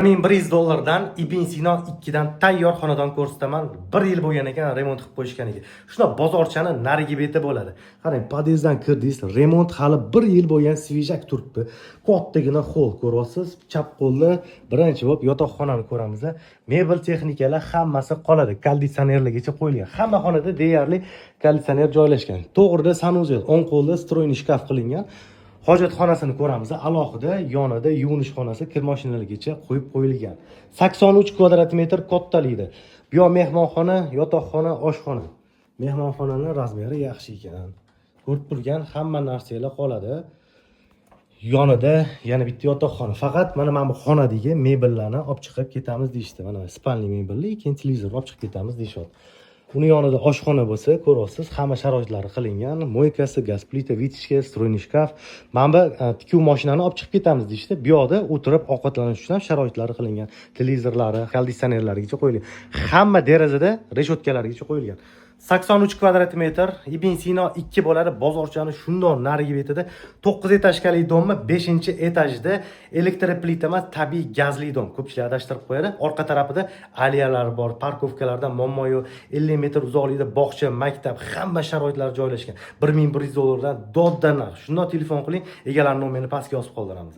$1100 Ibn Sino 2 dan tayyor xonadon ko'rsataman. 1 yil bo'lgan ekan remont qilib qo'yishganiga. Shuna bozorchani narigi beti bo'ladi. Qarang, podyezddan kirdingiz, remont hali 1 yil bo'lgan svejak turibdi. Kattagina hol ko'ryapsiz. Chap qo'lda birinchi bo'lib yotoqxonani ko'ramiz. Mebel texnikalar hammasi qoladi. Konditsionerligicha qo'yilgan. Hamma xonada deyarli konditsioner joylashgan. To'g'rida sanuzel, o'ng qo'lda stroyniy shkaf qilingan. Hojatxonasini ko'ramiz. Alohida yonida yuvinish xonasi, kir mashinalarigacha qo'yib qo'yilgan. 83 kvadrat metr kattalikda. Bu yoq mehmonxona, yotoqxona, oshxona. Mehmonxonaning razmeri yaxshi ekan. Ko'rib turgan hamma narsalar qoladi. Yonida yana bitta yotoqxona. Faqat mana bu xonadagi mebellarni olib chiqib ketamiz deyshti. Mana spalniy mebelli, keyin televizor olib chiqib ketamiz deyshot. Uni yonida oshxona bo'lsa, ko'ryapsiz, hamma sharoitlari qilingan. Moykasi, gaz plita, vitishka, stroyniy shkaf. Mana bu tikuv mashinani olib chiqib ketamiz deyshti. Bu yoqda o'tirib ovqatlanish uchun ham sharoitlari qilingan. Televizorlari, konditsionerlarigacha qo'yilgan. Hamma derazada reshotkalargacha qo'yilgan. 83 kvadrat metr, Ibn Sino 2 bo'ladi. Bozorchani shundoq narigi betida 9 etajli dommi, 5-etajda elektr plita emas, tabiiy gazli dom. Ko'pchilik adashtirib qo'yadi. Orqa tarafida aliyalar bor, parkovkalardan muammo yo'q. 50 metr uzoqlikda bog'cha, maktab, hamma sharoitlar joylashgan. $1100 dan doddan narx. Shundoq telefon qiling, egalar nomerini pastga yozib qoldiramiz.